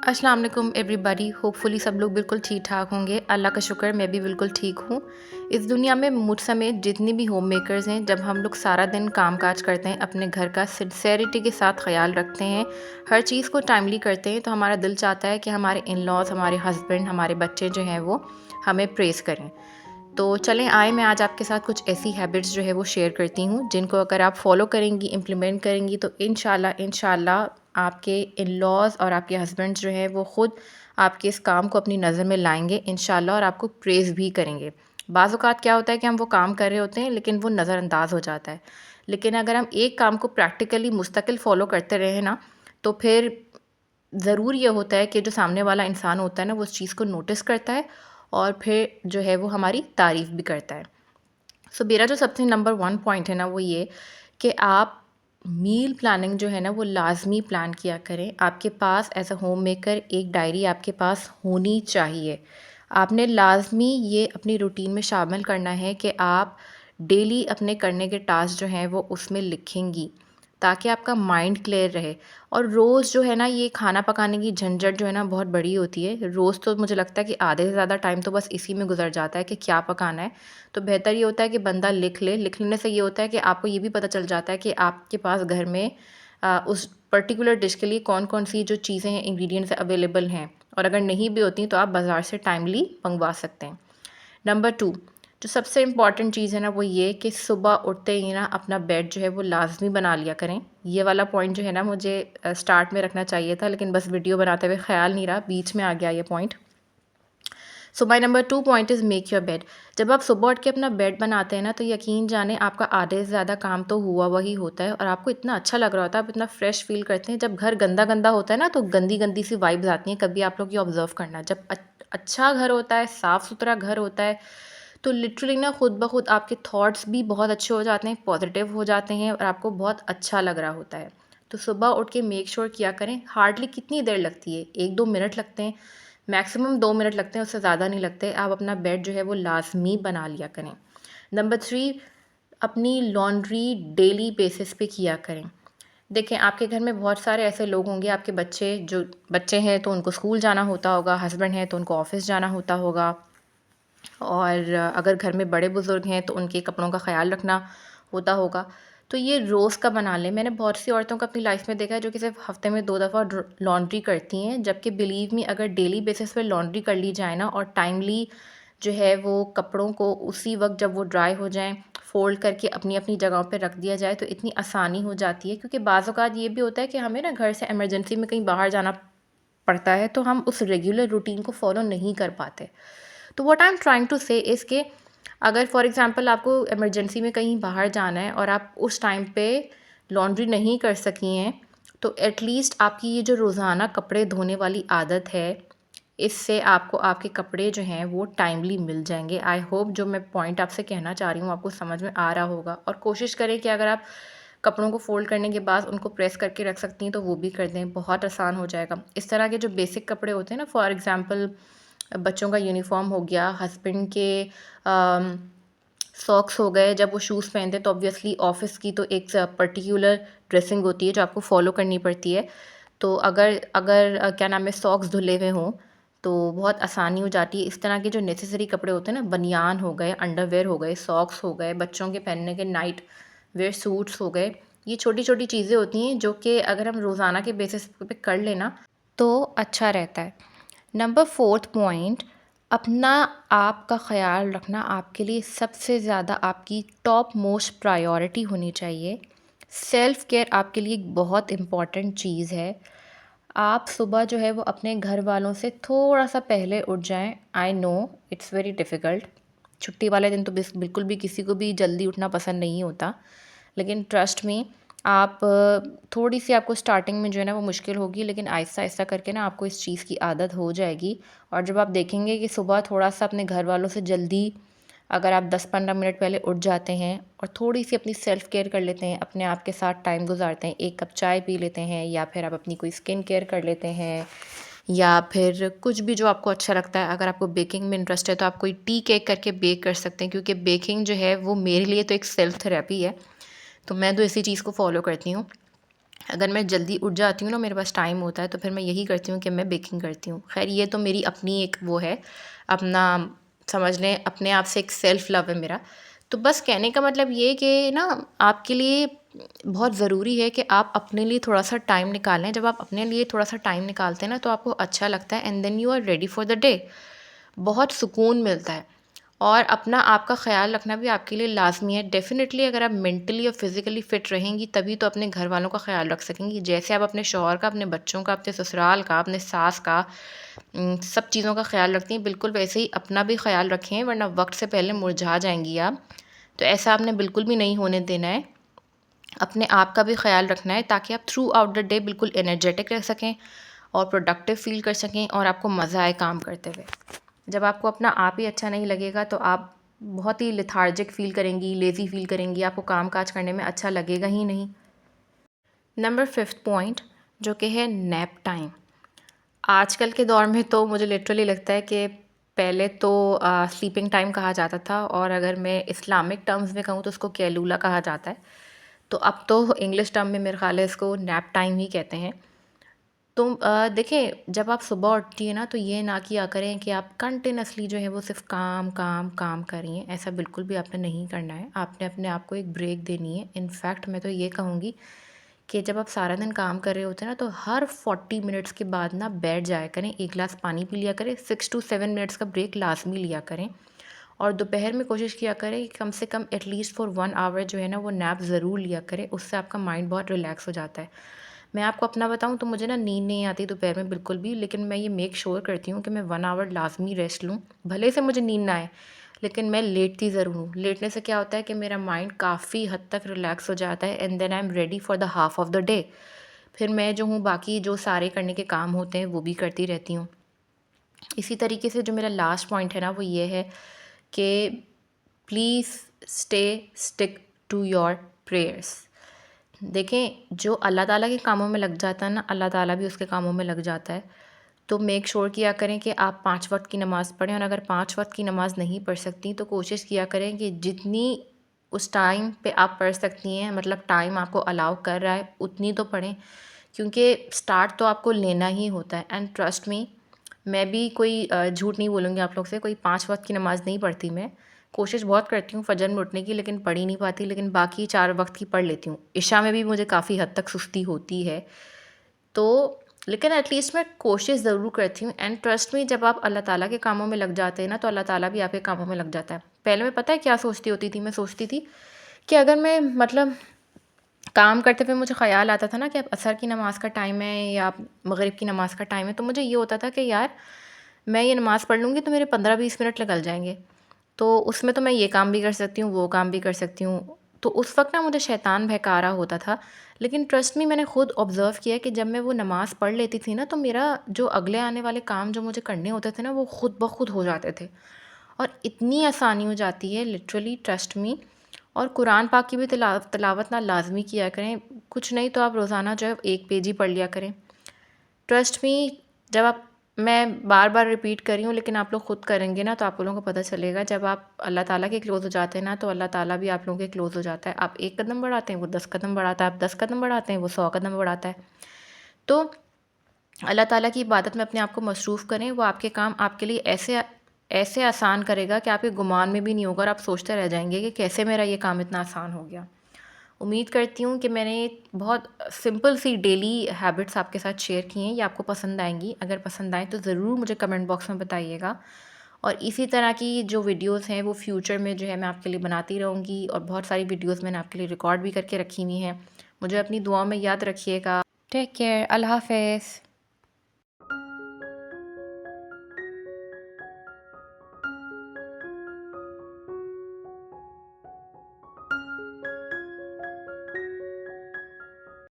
अस्सलाम वालेकुम everybody. Hopefully सब लोग बिल्कुल ठीक ठाक होंगे। अल्लाह का शुक्र मैं भी बिल्कुल ठीक हूँ। इस दुनिया में मुझ समेत जितनी भी होम मेकर्स हैं, जब हम लोग सारा दिन काम काज करते हैं, अपने घर का सिंसेरिटी के साथ ख्याल रखते हैं, हर चीज़ को टाइमली करते हैं, तो हमारा दिल चाहता है कि हमारे इन लॉज, हमारे हस्बैंड, हमारे बच्चे जो हैं वो हमें प्रेज़ करें। तो चलें आए मैं आज आपके साथ कुछ ऐसी हैबिट्स जो है वो शेयर करती हूँ, जिनको अगर आप फॉलो करेंगी, इम्प्लीमेंट करेंगी, तो इंशाल्लाह आपके इन लॉज और आपके हस्बैंड जो है वो ख़ुद आपके इस काम को अपनी नज़र में लाएंगे इंशाल्लाह, और आपको प्रेज़ भी करेंगे। बाज़ औक़ात क्या होता है कि हम वो काम कर रहे होते हैं लेकिन वो नज़रअंदाज हो जाता है। लेकिन अगर हम एक काम को प्रैक्टिकली मुस्तकिल फ़ॉलो करते रहें ना, तो फिर ज़रूर ये होता है कि जो सामने वाला इंसान होता है ना, वो उस चीज़ को नोटिस करता है और फिर जो है वो हमारी तारीफ़ भी करता है। सो मेरा जो सबसे नंबर 1 पॉइंट है ना, वो ये कि आप मील प्लानिंग जो है ना वो लाज़मी प्लान किया करें। आपके पास एज़ अ होम मेकर एक डायरी आपके पास होनी चाहिए। आपने लाज़मी ये अपनी रूटीन में शामिल करना है कि आप डेली अपने करने के टास्क जो हैं वो उसमें लिखेंगी, ताकि आपका माइंड क्लियर रहे। और रोज़ जो है ना, ये खाना पकाने की झंझट जो है ना बहुत बड़ी होती है। रोज़ तो मुझे लगता है कि आधे से ज़्यादा टाइम तो बस इसी में गुज़र जाता है कि क्या पकाना है। तो बेहतर ये होता है कि बंदा लिख ले। लिख लेने से ये होता है कि आपको ये भी पता चल जाता है कि आपके पास घर में उस पर्टिकुलर डिश के लिए कौन-कौन सी जो चीज़ें हैं, इंग्रीडिएंट्स अवेलेबल हैं, और अगर नहीं भी होती तो आप बाज़ार से टाइमली मंगवा सकते हैं। नंबर 2, जो सबसे इम्पॉर्टेंट चीज़ है ना, वो ये कि सुबह उठते ही ना अपना बेड जो है वो लाज़मी बना लिया करें। ये वाला पॉइंट जो है ना मुझे स्टार्ट में रखना चाहिए था, लेकिन बस वीडियो बनाते हुए ख़्याल नहीं रहा, बीच में आ गया ये point. So my number 2 point is make your bed. जब आप सुबह उठ के अपना बेड बनाते हैं ना, तो यकीन जाने आपका आधे से ज़्यादा काम तो हुआ वही होता है और आपको इतना अच्छा लग रहा होता है, आप इतना फ्रेश फ़ील करते हैं। जब घर गंदा-गंदा होता है ना, तो गंदी-गंदी सी वाइब्स आती हैं। कभी आप लोग ये ऑब्ज़र्व करना, जब अच्छा घर होता है, साफ़-सुथरा घर होता है, तो लिटरली ना खुद ब खुद आपके थॉट्स भी बहुत अच्छे हो जाते हैं, पॉज़िटिव हो जाते हैं और आपको बहुत अच्छा लग रहा होता है। तो सुबह उठ के मेक श्योर किया करें। हार्डली कितनी देर लगती है, 1-2 मिनट लगते हैं, मैक्सिमम 2 मिनट लगते हैं, उससे ज़्यादा नहीं लगते। आप अपना बेड जो है वो लाज़मी बना लिया करें। नंबर 3, अपनी लॉन्ड्री डेली बेसिस पे किया करें। देखें, आपके घर में बहुत सारे ऐसे लोग होंगे, आपके बच्चे हैं तो उनको स्कूल जाना होता होगा, हस्बैंड हैं तो उनको ऑफ़िस जाना होता होगा, और अगर घर में बड़े बुज़ुर्ग हैं तो उनके कपड़ों का ख़्याल रखना होता होगा। तो ये रोज़ का बना लें। मैंने बहुत सी औरतों को अपनी लाइफ़ में देखा है जो कि सिर्फ़ हफ़्ते में 2 दफ़ा लॉन्ड्री करती हैं, जबकि बिलीव मी, अगर डेली बेसिस पे लॉन्ड्री कर ली जाए ना, और टाइमली जो है वो कपड़ों को उसी वक़्त जब वो ड्राई हो जाएँ, फ़ोल्ड करके अपनी-अपनी जगहों पे रख दिया जाए, तो इतनी आसानी हो जाती है। क्योंकि बाज़ औक़ात ये भी होता है कि हमें ना घर से इमरजेंसी में कहीं बाहर जाना पड़ता है, तो हम उस रेगुलर रूटीन को फ़ॉलो नहीं कर पाते। तो what I am trying to say is कि अगर फॉर एग्ज़ाम्पल आपको इमरजेंसी में कहीं बाहर जाना है और आप उस टाइम पे लॉन्ड्री नहीं कर सकी हैं, तो एटलीस्ट आपकी ये जो रोज़ाना कपड़े धोने वाली आदत है, इससे आपको आपके कपड़े जो हैं वो टाइमली मिल जाएँगे। आई होप जो मैं पॉइंट आपसे कहना चाह रही हूँ आपको समझ में आ रहा होगा, और कोशिश करें कि अगर आप कपड़ों को फ़ोल्ड करने के बाद उनको प्रेस करके रख सकती हैं तो वो भी कर दें, बहुत आसान हो जाएगा। इस तरह के जो बेसिक कपड़े होते हैं ना, फॉर एग्ज़ाम्पल बच्चों का यूनिफ़ॉर्म हो गया, हस्बैंड के सॉक्स हो गए, जब वो शूज़ पहनते हैं तो ऑब्वियसली ऑफ़िस की तो एक पर्टिकुलर ड्रेसिंग होती है जो आपको फ़ॉलो करनी पड़ती है। तो अगर अगर क्या नाम है, सॉक्स धुले हुए हों तो बहुत आसानी हो जाती है। इस तरह के जो नेसेसरी कपड़े होते हैं ना, बनियान हो गए, अंडरवियर हो गए, सॉक्स हो गए, बच्चों के पहनने के नाइट वियर सूट्स हो गए, ये छोटी-छोटी चीज़ें होती हैं जो कि अगर हम रोज़ाना के बेसिस पे कर लें ना, तो अच्छा रहता है। नंबर 4th पॉइंट, अपना आपका ख़्याल रखना आपके लिए सबसे ज़्यादा आपकी टॉप मोस्ट प्रायोरिटी होनी चाहिए। सेल्फ़ केयर आपके लिए एक बहुत इम्पॉर्टेंट चीज़ है। आप सुबह जो है वो अपने घर वालों से थोड़ा-सा पहले उठ जाएँ। I know it's very difficult. छुट्टी वाले दिन तो बिल्कुल भी किसी को भी जल्दी उठना पसंद नहीं होता। लेकिन ट्रस्ट मी, आप थोड़ी-सी आपको स्टार्टिंग में जो है ना वो मुश्किल होगी, लेकिन आहिस्ता-आहिस्ता करके ना आपको इस चीज़ की आदत हो जाएगी। और जब आप देखेंगे कि सुबह थोड़ा-सा अपने घर वालों से जल्दी, अगर आप 10-15 मिनट पहले उठ जाते हैं और थोड़ी-सी अपनी सेल्फ़ केयर कर लेते हैं, अपने आप के साथ टाइम गुज़ारते हैं, 1 कप चाय पी लेते हैं, या फिर आप अपनी कोई स्किन केयर कर लेते हैं, या फिर कुछ भी जो आपको अच्छा लगता है। अगर आपको बेकिंग में इंटरेस्ट है तो आप कोई टी केक करके बेक कर सकते हैं, क्योंकि बेकिंग जो है वो मेरे लिए तो एक सेल्फ़ थेरेपी है। तो मैं तो इसी चीज़ को फ़ॉलो करती हूँ। अगर मैं जल्दी उठ जाती हूँ ना, मेरे पास टाइम होता है, तो फिर मैं यही करती हूँ कि मैं बेकिंग करती हूँ। ख़ैर ये तो मेरी अपनी एक वो है, अपना समझ लें अपने आप से एक सेल्फ़ लव है मेरा। तो बस कहने का मतलब ये कि ना आपके लिए बहुत ज़रूरी है कि आप अपने लिए थोड़ा-सा टाइम निकालें। जब आप अपने लिए थोड़ा-सा टाइम निकालते हैं ना, तो आपको अच्छा लगता है and then you are ready for the day. बहुत सुकून मिलता है। और अपना आपका ख़्याल रखना भी आपके लिए लाज़मी है। डेफ़िनेटली अगर आप मेंटली और फ़िज़िकली फ़िट रहेंगी तभी तो अपने घर वालों का ख़्याल रख सकेंगी। जैसे आप अपने शौहर का, अपने बच्चों का, अपने ससुराल का, अपने सास का सब चीज़ों का ख़्याल रखती हैं, बिल्कुल वैसे ही अपना भी ख़्याल रखें, वरना वक़्त से पहले मुरझा जाएँगी आप। तो ऐसा आपने बिल्कुल भी नहीं होने देना है। अपने आप का भी ख़्याल रखना है ताकि आप थ्रू आउट द डे बिल्कुल एनर्जेटिक रह सकें और प्रोडक्टिव फ़ील कर सकें और आपको मज़ा आए काम करते हुए। जब आपको अपना आप ही अच्छा नहीं लगेगा तो आप बहुत ही लेथार्जिक फ़ील करेंगी, लेज़ी फ़ील करेंगी, आपको काम-काज करने में अच्छा लगेगा ही नहीं। नंबर 5th पॉइंट जो कि है नैप टाइम। आजकल के दौर में तो मुझे लिटरली लगता है कि पहले तो स्लीपिंग टाइम कहा जाता था और अगर मैं इस्लामिक टर्म्स में कहूँ तो उसको कैलूला कहा जाता है। तो अब तो इंग्लिश टर्म में मेरे ख़्याल है इसको नैप टाइम ही कहते हैं। तो देखिए जब आप सुबह उठती हैं ना तो ये ना किया करें कि आप कंटिन्यूअसली जो है वो सिर्फ काम काम काम कर रही हैं। ऐसा बिल्कुल भी आपने नहीं करना है। आपने अपने आप को एक ब्रेक देनी है। इनफैक्ट मैं तो ये कहूँगी कि जब आप सारा दिन काम कर रहे होते हैं ना तो हर 40 मिनट्स के बाद ना बैठ जाया करें, एक गिलास पानी पी लिया करें, 6 टू 7 मिनट्स का ब्रेक लाजमी लिया करें। और दोपहर में कोशिश किया करें कि कम से कम एटलीस्ट फॉर 1 आवर जो है ना वो नैप ज़रूर लिया करें। उससे आपका माइंड बहुत रिलैक्स हो जाता है। मैं आपको अपना बताऊँ तो मुझे ना नींद नहीं आती दोपहर में बिल्कुल भी, लेकिन मैं ये मेक श्योर करती हूँ कि मैं 1 आवर लाज़मी रेस्ट लूँ। भले से मुझे नींद ना आए, लेकिन मैं लेटती ज़रूर हूँ। लेटने से क्या होता है कि मेरा माइंड काफ़ी हद तक रिलैक्स हो जाता है and then I am ready for the half of the day. फिर मैं जो हूँ बाकी जो सारे करने के काम होते हैं वो भी करती रहती हूँ। इसी तरीके से जो मेरा लास्ट पॉइंट है ना वो ये है कि please stay stick to your prayers. देखें जो अल्लाह ताला के कामों में लग जाता है ना, अल्लाह ताला भी उसके कामों में लग जाता है। तो मेक श्योर किया करें कि आप 5 वक़्त की नमाज़ पढ़ें और अगर 5 वक़्त की नमाज़ नहीं पढ़ सकती तो कोशिश किया करें कि जितनी उस टाइम पे आप पढ़ सकती हैं, मतलब टाइम आपको अलाउ कर रहा है उतनी तो पढ़ें, क्योंकि स्टार्ट तो आपको लेना ही होता है। एंड ट्रस्ट मी, मैं भी कोई झूठ नहीं बोलूँगी आप लोग से, कोई 5 वक़्त की नमाज़ नहीं पढ़ती मैं। कोशिश बहुत करती हूँ फ़जर में उठने की, लेकिन पढ़ ही नहीं पाती, लेकिन बाकी 4 वक़्त की पढ़ लेती हूँ। इशा में भी मुझे काफ़ी हद तक सुस्ती होती है। तो लेकिन एटलीस्ट मैं कोशिश ज़रूर करती हूँ एंड ट्रस्ट मी, जब आप अल्लाह ताला के कामों में लग जाते हैं ना तो अल्लाह ताला भी आपके कामों में लग जाता है। पहले मैं पता है क्या सोचती होती थी? मैं सोचती थी कि अगर मैं मतलब काम करते हुए मुझे ख़्याल आता था ना कि अब असर की नमाज़ का टाइम है या मगरिब की नमाज़ का टाइम है, तो मुझे ये होता था कि यार मैं ये नमाज़ पढ़ लूँगी तो मेरे 15-20 मिनट निकल जाएँगे। तो उसमें तो मैं ये काम भी कर सकती हूँ, वो काम भी कर सकती हूँ। तो उस वक़्त ना मुझे शैतान बहका रहा होता था। लेकिन ट्रस्ट मी, मैंने खुद ऑब्ज़र्व किया कि जब मैं वो नमाज़ पढ़ लेती थी ना तो मेरा जो अगले आने वाले काम जो मुझे करने होते थे ना वो खुद ब खुद हो जाते थे। और इतनी आसानी हो जाती है लिटरली, ट्रस्ट मी। और कुरान पाक की भी तिलावत ना लाज़मी किया करें। कुछ नहीं तो आप रोज़ाना जो है 1 पेज ही पढ़ लिया करें। ट्रस्ट मी, जब आप मैं बार-बार रिपीट कर रही हूँ लेकिन आप लोग खुद करेंगे ना तो आप लोगों को पता चलेगा, जब आप अल्लाह ताला के क्लोज़ हो जाते हैं ना तो अल्लाह ताला भी आप लोगों के क्लोज़ हो जाता है। आप 1 कदम बढ़ाते हैं, वो 10 कदम बढ़ाता है, आप 10 कदम बढ़ाते हैं, वो 100 कदम बढ़ाता है। तो अल्लाह ताला की इबादत में अपने आप को मसरूफ़ करें, वो आपके काम आपके लिए ऐसे ऐसे आसान करेगा कि आपके गुमान में भी नहीं होगा और आप सोचते रह जाएँगे कि कैसे मेरा ये काम इतना आसान हो गया। उम्मीद करती हूँ कि मैंने बहुत सिंपल सी डेली हैबिट्स आपके साथ शेयर की हैं, ये आपको पसंद आएँगी। अगर पसंद आएँ तो ज़रूर मुझे कमेंट बॉक्स में बताइएगा। और इसी तरह की जो वीडियोज़ हैं वो फ्यूचर में जो है मैं आपके लिए बनाती रहूँगी और बहुत सारी वीडियोज़ मैंने आपके लिए रिकॉर्ड भी करके रखी हुई हैं। मुझे अपनी दुआओं में याद रखिएगा। टेक केयर, अल्लाह हाफ़िज़।